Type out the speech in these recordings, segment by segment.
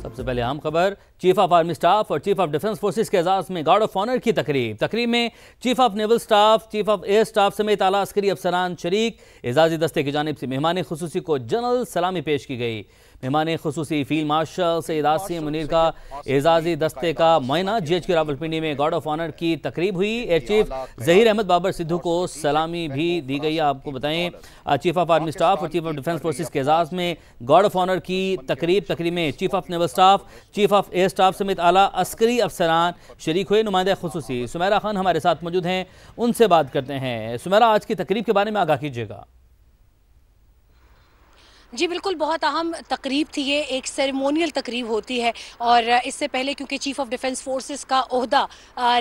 सबसे पहले अहम खबर, चीफ ऑफ आर्मी स्टाफ और चीफ ऑफ डिफेंस फोर्सेस के एजाज में गार्ड ऑफ ऑनर की तकरीब में chief of naval staff, chief of air staff समेत आला अस्करी अफसरान शरीक। एजाजी दस्ते की जानिब से मेहमान खुसूसी को जनरल सलामी पेश की गई। मेहमान खुसूसी फील्ड मार्शल सैयद आसिम मुनीर का एजाजी दस्ते का मुआयना। GHQ रावलपिंडी में गार्ड ऑफ ऑनर की तकरीब हुई। एयर चीफ जहीर अहमद बाबर सिद्धू को सलामी भी दी गई। आपको बताएं, चीफ ऑफ आर्मी स्टाफ और चीफ ऑफ डिफेंस फोर्सेस के एजाज में गार्ड ऑफ ऑनर की तकरीब में chief of naval staff, chief of air staff समेत आला अस्करी अफसरान शरीक हुए। नुमाइंदा खुसूसी सुमेरा खान हमारे साथ मौजूद हैं, उनसे बात करते हैं। सुमेरा, आज की तकरीब के बारे में आगाह कीजिएगा। जी बिल्कुल, बहुत अहम तकरीब थी ये, एक सेरेमोनियल तकरीब होती है। और इससे पहले क्योंकि चीफ ऑफ डिफेंस फोर्सेस का ओहदा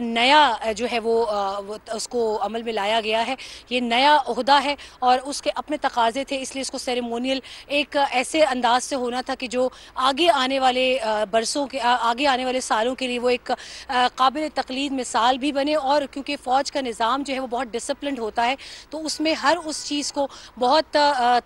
नया जो है वो उसको अमल में लाया गया है, ये नया ओहदा है और उसके अपने तकाजे थे, इसलिए इसको सेरेमोनियल एक ऐसे अंदाज से होना था कि जो आगे आने वाले बरसों के आगे आने वाले सालों के लिए वो एक काबिल तकलीद मिसाल भी बने। और क्योंकि फ़ौज का निज़ाम जो है वो बहुत डिसिप्लिन होता है, तो उसमें हर उस चीज़ को बहुत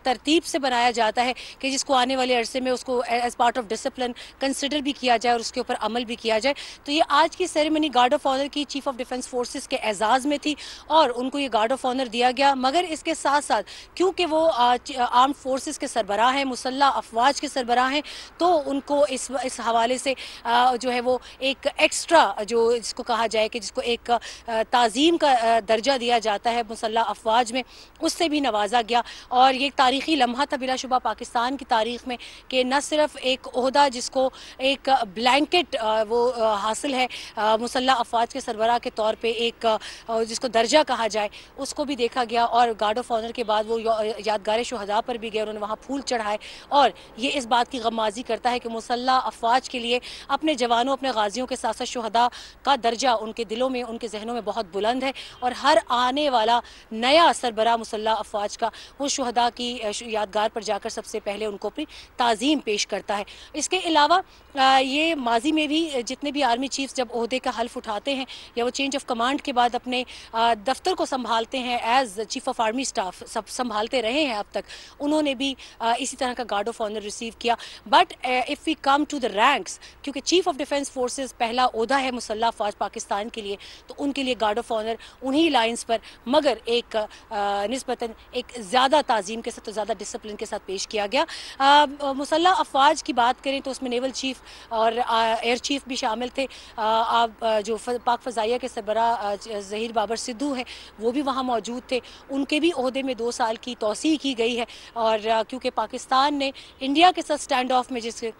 तरतीब से बनाया जाता है कि जिसको आने वाले अरसे में उसको as part of discipline consider भी किया जाए और उसके ऊपर अमल भी किया जाए। तो ये आज की सेरेमनी गार्ड ऑफ ऑनर की चीफ ऑफ डिफेंस फोर्सेस के एजाज़ में थी और उनको ये गार्ड ऑफ ऑनर दिया गया। मगर इसके साथ साथ क्योंकि वो आर्म्ड फोर्सेस के सरबराह हैं, मुसल्ला अफवाज के सरबराह हैं, तो उनको इस हवाले से जो है वो एक एक्स्ट्रा जो जिसको कहा जाए कि जिसको एक ताज़ीम का दर्जा दिया जाता है मुसल्ला अफवाज में, उससे भी नवाजा गया। और ये तारीख़ी लम्हा था बिलाशुबा पाकिस्तान की तारीख में कि न सिर्फ एक ओहदा जिसको एक ब्लैंकेट वो हासिल है मुसल्ला अफवाज के सरबराह के तौर पे एक जिसको दर्जा कहा जाए, उसको भी देखा गया। और गार्ड ऑफ ऑनर के बाद वो यादगार शुहदा पर भी गए, उन्होंने वहाँ फूल चढ़ाए। और ये इस बात की गमाजी करता है कि मुसल्ला अफवाज के लिए अपने जवानों, अपने गाजियों के साथ साथ शुहदा का दर्जा उनके दिलों में, उनके जहनों में बहुत बुलंद है। और हर आने वाला नया सरबराह मुसल्ला अफवाज का वो शुहदा की यादगार पर जाकर सबसे पहले उनको अपनी ताज़ीम पेश करता है। इसके अलावा ये माजी में भी जितने भी आर्मी चीफ्स जब ओहदे का हल्फ उठाते हैं या वो चेंज ऑफ कमांड के बाद अपने दफ्तर को संभालते हैं as chief of army staff, सब संभालते रहे हैं अब तक, उन्होंने भी इसी तरह का गार्ड ऑफ ऑनर रिसीव किया। But if we come to the ranks, क्योंकि चीफ ऑफ डिफेंस फोर्सेस पहला ओहदा है मुसल्ला अफवाज पाकिस्तान के लिए, तो उनके लिए गार्ड ऑफ ऑनर उन्हीं लाइन्स पर मगर एक निस्बतन एक ज़्यादा ताज़ीम के साथ, ज़्यादा डिसिप्लिन के साथ पेश किया गया। मुसल्ला अफवाज की बात करें तो उसमें नेवल चीफ और एयर चीफ भी शामिल थे। जो पाक फ़ज़ाइया के सरबराह ज़हीर बाबर सिद्धू हैं, वो भी वहाँ मौजूद थे। उनके भी ओहदे में 2 साल की तौसीह की गई है। और क्योंकि पाकिस्तान ने इंडिया के साथ स्टैंड ऑफ में, जिसके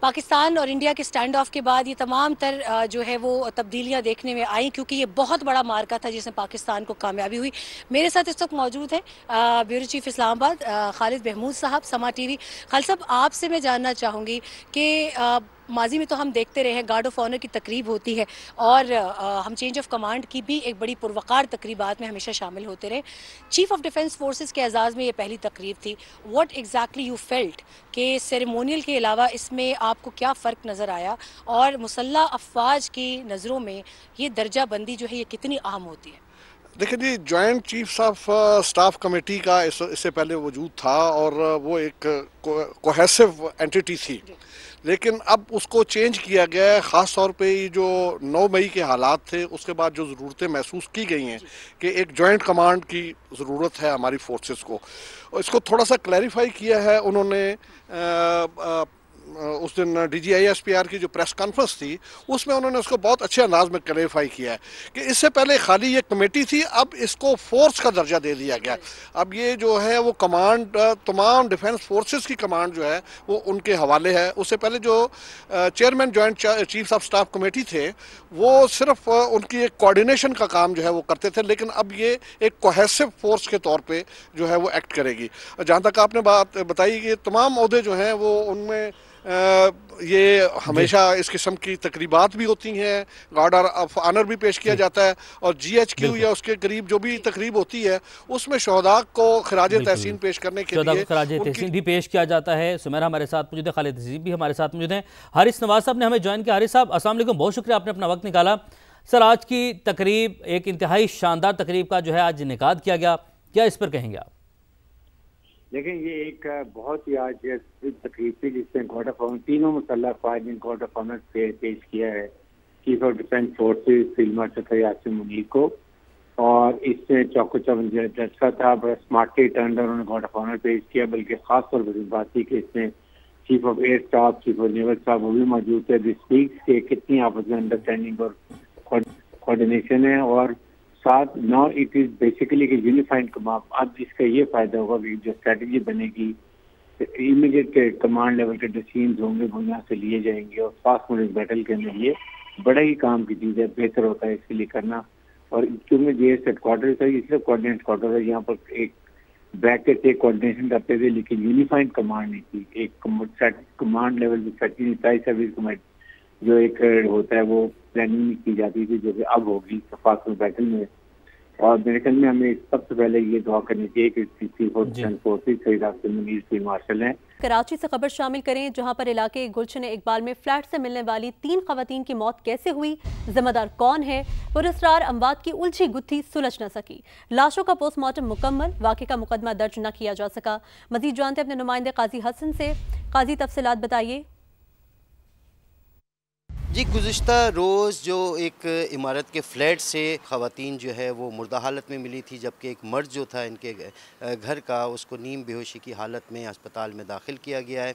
पाकिस्तान और इंडिया के स्टैंड ऑफ के बाद ये तमाम तर जो है वो तब्दीलियां देखने में आई, क्योंकि ये बहुत बड़ा मार्का था जिसमें पाकिस्तान को कामयाबी हुई। मेरे साथ इस वक्त मौजूद है ब्यूरो चीफ इस्लामाबाद खालिद महमूद साहब, समा TV। खालिद साहब, आपसे मैं जानना चाहूँगी कि माजी में तो हम देखते रहे हैं गार्ड ऑफ ऑनर की तकरीब होती है और हम चेंज ऑफ कमांड की भी एक बड़ी पुरवकार तकरीबात में हमेशा शामिल होते रहे। चीफ ऑफ डिफेंस फोर्सेस के एजाज़ में ये पहली तकरीब थी। व्हाट एग्जैक्टली यू फेल्ट कि सेरेमोनियल के अलावा इसमें आपको क्या फ़र्क नज़र आया और मुसल्ला अफवाज की नज़रों में ये दर्जा बंदी जो है ये कितनी अहम होती है? देखिए जी, joint chiefs of staff committee का इससे पहले वजूद था और वो एक कोहेसिव एंटिटी थी, लेकिन अब उसको चेंज किया गया है। ख़ास तौर पे ये जो 9 मई के हालात थे, उसके बाद जो ज़रूरतें महसूस की गई हैं कि एक जॉइंट कमांड की ज़रूरत है हमारी फोर्सेस को, और इसको थोड़ा सा क्लैरिफाई किया है उन्होंने। उस दिन DGISPR की जो प्रेस कॉन्फ्रेंस थी उसमें उन्होंने उसको बहुत अच्छे अंदाज में क्लैरिफाई किया है कि इससे पहले खाली ये कमेटी थी, अब इसको फोर्स का दर्जा दे दिया गया। अब ये जो है वो कमांड, तमाम डिफेंस फोर्सेस की कमांड जो है वो उनके हवाले है। उससे पहले जो chairman joint chiefs of staff committee थे वो सिर्फ उनकी एक कोऑर्डिनेशन का काम जो है वो करते थे, लेकिन अब ये एक कोहेसिव फोर्स के तौर पे जो है वो एक्ट करेगी। जहाँ तक आपने बात बताई कि तमाम ओहदे जो हैं वो उनमें ये हमेशा इस किस्म की तकरीबात भी होती हैं, गार्ड ऑफ ऑनर भी पेश किया जाता है और GHQ या उसके करीब जो भी तकरीब होती है उसमें शहदा को खराज तहसीन पेश करने के लिए खराज तहसीन भी पेश किया जाता है। सुमेरा हमारे साथ मौजूद है, खालिद हसीब भी हमारे साथ मौजूद हैं, हारिस नवाज साहब ने हमें ज्वाइन किया। हारिस साहब, अस्सलाम वालेकुम, बहुत शुक्रिया आपने अपना वक्त निकाला। सर, आज की तकरीब एक इंतहाई शानदार तकरीब का जो है आज इनेकाद किया गया, क्या इस पर कहेंगे आप? लेकिन ये एक बहुत ही आज तकरीब थी जिसमें कोर्ट ऑफ ऑनर तीनों मुसल्लह अफवाज ने कोर्ट ऑफ ऑनर पेश किया है chief of defence forces field marshal Yasir Munir को, और इससे चौको चौबन जज का था, बड़ा स्मार्टली टर्न उन्होंने कोर्ट ऑफ ऑनर पेश किया। बल्कि खास तौर पर इस बात थी कि इसमें chief of air staff, chief of naval staff वो भी मौजूद थे। दिस स्पीक्स के कितनी आपस में अंडरस्टैंडिंग और कोऑर्डिनेशन है, और साथ नाउ इट इज बेसिकली कि यूनिफाइड कमांड। अब इसका ये फायदा होगा कि जो स्ट्रेटजी बनेगी इमीडिएट कमांड लेवल के डिसीजन होंगे वो यहाँ से लिए जाएंगे, और फास्ट मूविंग बैटल के अंदर ये बड़ा ही काम की चीज़ है, बेहतर होता है इसके लिए करना। और क्योंकि जेएस हेडक्वार्टर था, ये सिर्फ कोऑर्डिनेट क्वार्टर है, यहाँ पर एक ब्रैकेट से कोऑर्डिनेशन करते थे, लेकिन यूनिफाइड कमांड नहीं थी। एक कमांड लेवल की स्ट्रेटजी सर्विस कमांड जो एक होता है वो प्लानिंग की जाती थी, जो कि अब होगी फास्ट मूविंग बैटल में। और मेरे ख्याल में हमें सबसे पहले ये दुआ करनी चाहिए कि चीफ ऑफ डिफेंस फोर्सेस शहीद यासिर मुनीर फील्ड मार्शल हैं। कराची से खबर शामिल करें, जहां पर इलाके गुलशन इकबाल में फ्लैट से मिलने वाली 3 खवातीन की मौत कैसे हुई, जिम्मेदार कौन है, पुरस्कार अमवात की उलझी गुत्थी सुलझ न सकी, लाशों का पोस्टमार्टम मुकम्मल, वाक़े का मुकदमा दर्ज न किया जा सका। मजीद जानते अपने नुमाइंदे काजी हसन से। काजी, तफसीलात बताइए। जी, गुज़िश्ता रोज़ जो एक इमारत के फ्लैट से ख़वातीन जो है वो मुर्दा हालत में मिली थी, जबकि एक मर्द जो था इनके घर का उसको नीम बेहोशी की हालत में अस्पताल में दाखिल किया गया है।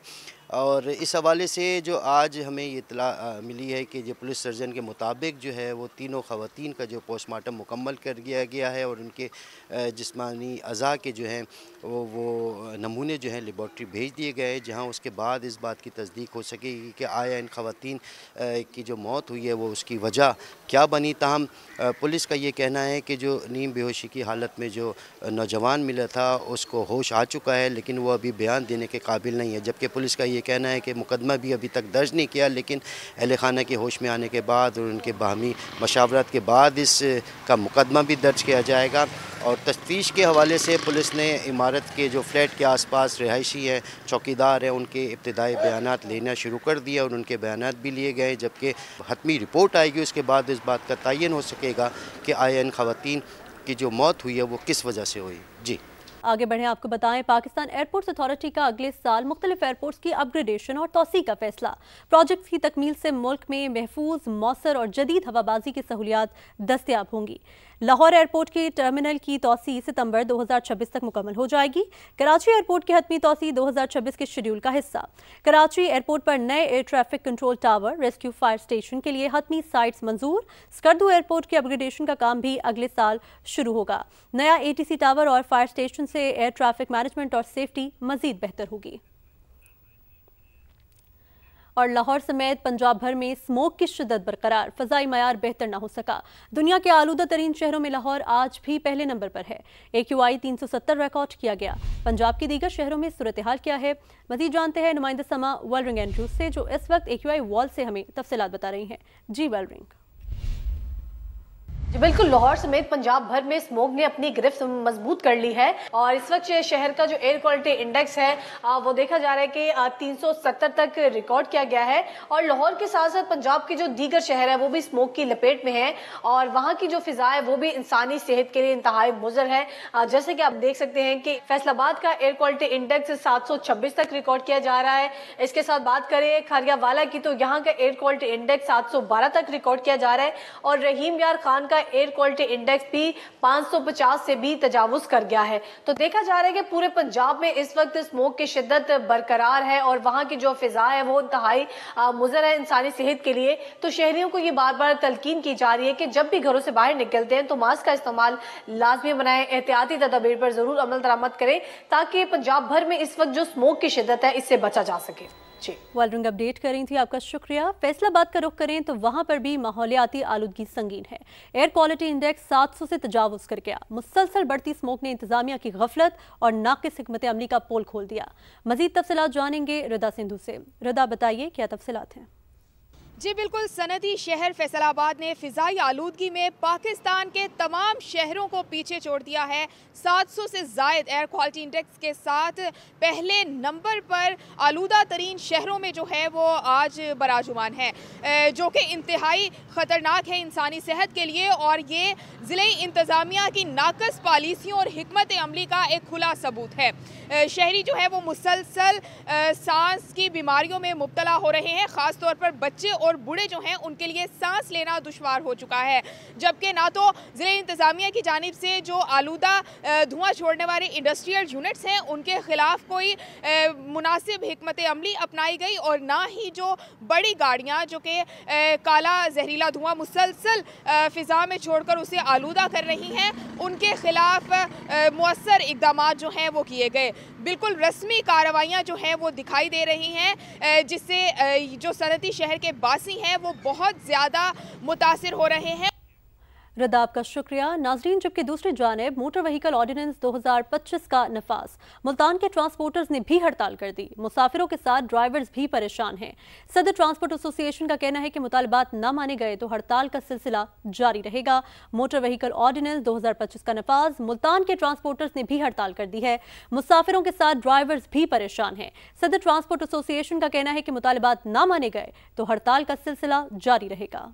और इस हवाले से जो आज हमें ये इत्तला मिली है कि जो पुलिस सर्जन के मुताबिक जो है वो तीनों ख़वातीन का जो पोस्टमार्टम मुकम्मल कर दिया गया है, और उनके जिस्मानी अज़ा के जो हैं वो नमूने जो हैं लेबॉर्ट्री भेज दिए गए, जहां उसके बाद इस बात की तस्दीक हो सकेगी कि आया इन ख़वातीन की जो मौत हुई है वो उसकी वजह क्या बनी। ताहम पुलिस का ये कहना है कि जो नीम बेहोशी की हालत में जो नौजवान मिला था उसको होश आ चुका है, लेकिन वो अभी बयान देने के काबिल नहीं है। जबकि पुलिस का ये कहना है कि मुकदमा भी अभी तक दर्ज नहीं किया, लेकिन अहले खाना के होश में आने के बाद और उनके बाहमी मशावरत के बाद इसका मुकदमा भी दर्ज किया जाएगा। और तफ्तीश के हवाले से पुलिस ने इमारत के जो फ्लैट के आसपास रिहायशी हैं, चौकीदार हैं, उनके इब्तिदाई बयानात लेना शुरू कर दिए और उनके बयानात भी लिए गए। जबकि हतमी रिपोर्ट आएगी उसके बाद इस बात का तयन हो सकेगा कि आया इन ख़वातीन की जो मौत हुई है वो किस वजह से हुई। जी आगे बढ़ें, आपको बताएं, पाकिस्तान एयरपोर्ट्स अथॉरिटी का अगले साल मुख्तलिफ एयरपोर्ट्स की अपग्रेडेशन और तोसी का फैसला। प्रोजेक्ट की तकमील से मुल्क में महफूज, मौसर और जदीद हवाबाजी की सहूलियात दस्तयाब होंगी। लाहौर एयरपोर्ट के टर्मिनल की तोसी सितंबर 2026 तक मुकम्मल हो जाएगी। कराची एयरपोर्ट की हतमी तोसी 2026 के शेड्यूल का हिस्सा। कराची एयरपोर्ट पर नए air traffic control tower, rescue fire station के लिए हतमी साइट्स मंजूर। स्कर्दू एयरपोर्ट के अपग्रेडेशन का काम भी अगले साल शुरू होगा। नया ATC टावर और फायर स्टेशन से एयर ट्रैफिक मैनेजमेंट और सेफ्टी मजीद बेहतर होगी। और लाहौर समेत पंजाब भर में स्मोक की शिद्दत बरकरार, फ़ज़ाई मयार बेहतर ना हो सका। दुनिया के आलूदा तरीन शहरों में लाहौर आज भी पहले नंबर पर है। AQI 370 रिकॉर्ड किया गया। पंजाब के दीगर शहरों में सूरत हाल क्या है, मज़ीद जानते हैं नुमाइंदा समा वेलरिंग एंड्रूज से, जो इस वक्त AQI वॉल से हमें तफसीलात बता रही हैं। जी वेलरिंग। जी बिल्कुल, लाहौर समेत पंजाब भर में स्मोक ने अपनी गिरफ्त मजबूत कर ली है और इस वक्त शहर का जो एयर क्वालिटी इंडेक्स है वो देखा जा रहा है कि 370 तक रिकॉर्ड किया गया है। और लाहौर के साथ साथ पंजाब के जो दीगर शहर है वो भी स्मोक की लपेट में है और वहाँ की जो फिजा है वो भी इंसानी सेहत के लिए इंतहाई मुज़र है। जैसे कि आप देख सकते हैं कि फैसलाबाद का एयर क्वालिटी इंडेक्स 726 तक रिकॉर्ड किया जा रहा है। इसके साथ बात करें खारियावाला की तो यहाँ का एयर क्वालिटी इंडेक्स 712 तक रिकॉर्ड किया जा रहा है और रहीम यार खान का एयर क्वालिटी इंडेक्स भी 550 से भी तजावुज कर गया है। तो देखा जा रहा है कि पूरे पंजाब में इस वक्त स्मोक की शिद्दत बरकरार है और वहां की जो फिजा है वो इंतहाई मुज़र है इंसानी सेहत के लिए। तो शहरियों को ये बार बार तलकीन की जा रही है कि जब भी घरों से बाहर निकलते हैं तो मास्क का इस्तेमाल लाजमी बनाएं, एहतियाती तदाबीर पर जरूर अमल दरामद करें ताकि पंजाब भर में इस वक्त जो स्मोक की शिद्दत है इससे बचा जा सके। वेलरिंग अपडेट कर रही थी, आपका शुक्रिया। फैसलाबाद का रुख करें तो वहां पर भी माहौलियाती आलूदगी संगीन है। एयर क्वालिटी इंडेक्स 700 से तजावुज कर गया। मुसलसल बढ़ती स्मोक ने इंतजामिया की गफलत और नाकिस हिकमत अमली का पोल खोल दिया। मजीद तफसीलात जानेंगे रिदा सिंधु से। रिदा, बताइए क्या तफसीलात हैं? जी बिल्कुल, सनदी शहर फैसलाबाद ने फ़िज़ाई आलूदगी में पाकिस्तान के तमाम शहरों को पीछे छोड़ दिया है। 700 से ज़ायद एयर क्वालिटी इंडेक्स के साथ पहले नंबर पर आलूदा तरीन शहरों में जो है वो आज बराजुमान है, जो कि इंतहाई ख़तरनाक है इंसानी सेहत के लिए। और ये ज़िले इंतज़ामिया की नाकस पॉलिसियों और हिकमत अमली का एक खुला सबूत है। शहरी जो है वो मुसलसल सांस की बीमारियों में मुब्तला हो रहे हैं। ख़ास तौर पर बच्चे और बूढ़े जो हैं उनके लिए सांस लेना दुश्वार हो चुका है, जबकि ना तो ज़िले इंतज़ामिया की जानिब से जो आलूदा धुआं छोड़ने वाले इंडस्ट्रियल यूनिट्स हैं उनके ख़िलाफ़ कोई मुनासिब हिकमत अमली अपनाई गई, और ना ही जो बड़ी गाड़ियाँ जो कि काला जहरीला धुआं मुसलसल फ़िज़ा में छोड़कर उसे आलूदा कर रही हैं उनके ख़िलाफ़ मुअस्सर इक़दामात जो हैं वो किए गए। बिल्कुल रस्मी कार्रवाइयाँ जो हैं वो दिखाई दे रही हैं, जिससे जो सनती शहर के बासी हैं वो बहुत ज़्यादा मुतासिर हो रहे हैं। रदाब का शुक्रिया। नाजरीन, जबकि दूसरी जानिब मोटर व्हीकल ऑर्डिनेंस 2025 का नफाज मुल्तान के ट्रांसपोर्टर्स ने भी हड़ताल कर दी। मुसाफिरों के साथ ड्राइवर्स भी परेशान हैं। सदर ट्रांसपोर्ट एसोसिएशन का कहना है कि मुतालबात न माने गए तो हड़ताल का सिलसिला जारी रहेगा। मोटर व्हीकल ऑर्डिनेंस 2025 का नफाज मुल्तान के ट्रांसपोर्टर्स ने भी हड़ताल कर दी है। मुसाफिरों के साथ ड्राइवर्स भी परेशान हैं। सदर ट्रांसपोर्ट एसोसिएशन का कहना है कि मुतालबात न माने गए तो हड़ताल का सिलसिला जारी रहेगा।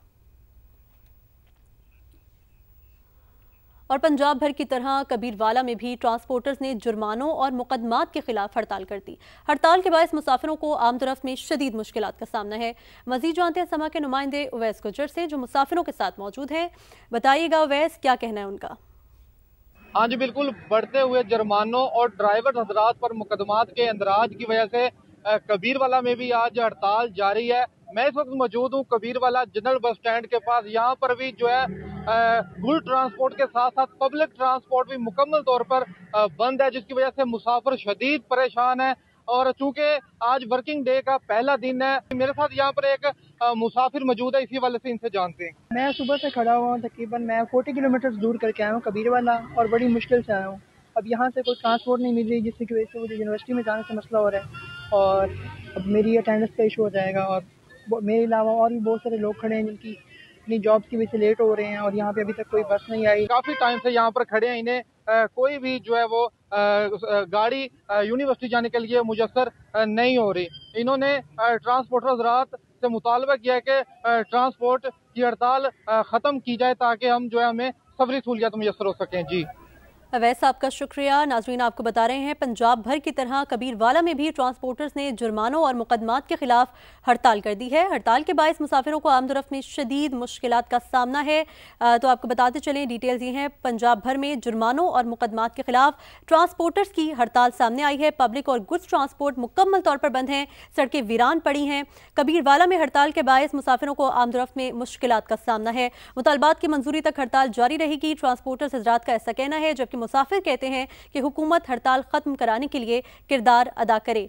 और पंजाब भर की तरह कबीरवाला में भी ट्रांसपोर्टर्स ने जुर्मानों और मुकदमात के खिलाफ हड़ताल कर दी। हड़ताल के बायस मुसाफिरों को आमदरफ्त में शदीद मुश्किलात का सामना है। मजीद जानते हैं समा के नुमाइंदे उवैस गुजर से, जो मुसाफिरों के साथ मौजूद हैं। बताइएगा उवैस, क्या कहना है उनका? हाँ जी बिल्कुल, बढ़ते हुए जुर्मानों और ड्राइवर हजरात पर मुकदमात के अंदराज की वजह से कबीरवाला में भी आज हड़ताल जारी है। मैं इस वक्त मौजूद हूँ कबीरवाला जनरल बस स्टैंड के पास। यहाँ पर भी जो है गुल ट्रांसपोर्ट के साथ साथ पब्लिक ट्रांसपोर्ट भी मुकम्मल तौर पर बंद है, जिसकी वजह से मुसाफिर शदीद परेशान है। और चूंकि आज वर्किंग डे का पहला दिन है, मेरे साथ यहाँ पर एक मुसाफिर मौजूद है, इसी वाले से इनसे जानते हैं। मैं सुबह से खड़ा हुआ हूँ, तकरीबन मैं 40 किलोमीटर दूर करके आया हूँ कबीरवाला, और बड़ी मुश्किल से आया हूँ। अब यहाँ से कोई ट्रांसपोर्ट नहीं मिल रही, जिसकी वजह से मुझे यूनिवर्सिटी में जाने से मसला हो रहा है, और अब मेरी अटेंडेंस का इशू हो जाएगा। और मेरे अलावा और भी बहुत सारे लोग खड़े हैं जिनकी अपनी जॉब की वजह से लेट हो रहे हैं, और यहाँ पे अभी तक कोई बस नहीं आई। काफ़ी टाइम से यहाँ पर खड़े हैं, इन्हें कोई भी जो है वो गाड़ी यूनिवर्सिटी जाने के लिए मुयस्सर नहीं हो रही। इन्होंने ट्रांसपोर्टर हज़रात से मुतालबा किया है कि ट्रांसपोर्ट की हड़ताल ख़त्म की जाए ताकि हम जो है हमें सफरी सहूलियत मुयस्सर हो सकें। जी अवैस, आपका शुक्रिया। नाजरीन, आपको बता रहे हैं पंजाब भर की तरह कबीरवाला में भी ट्रांसपोर्टर्स ने जुर्मानों और मुकदमात के खिलाफ हड़ताल कर दी है। हड़ताल के बायस मुसाफिरों को आमदरफ्त में शदीद मुश्किलात का सामना है। तो आपको बताते चलें, डिटेल्स ये हैं। पंजाब भर में जुर्मानों और मुकदमात के खिलाफ ट्रांसपोर्टर्स की हड़ताल सामने आई है। पब्लिक और गुड्स ट्रांसपोर्ट मुकम्मल तौर पर बंद हैं, सड़कें वीरान पड़ी हैं। कबीरवाला में हड़ताल के बायस मुसाफिरों को आमदरफ्त में मुश्किलात का सामना है। मुतालबात की मंजूरी तक हड़ताल जारी रहेगी। ट्रांसपोर्टर्स हजरात का ऐसा कहना है, जबकि मुसाफिर कहते हैं कि हुकूमत हड़ताल खत्म कराने के लिए किरदार अदा करे।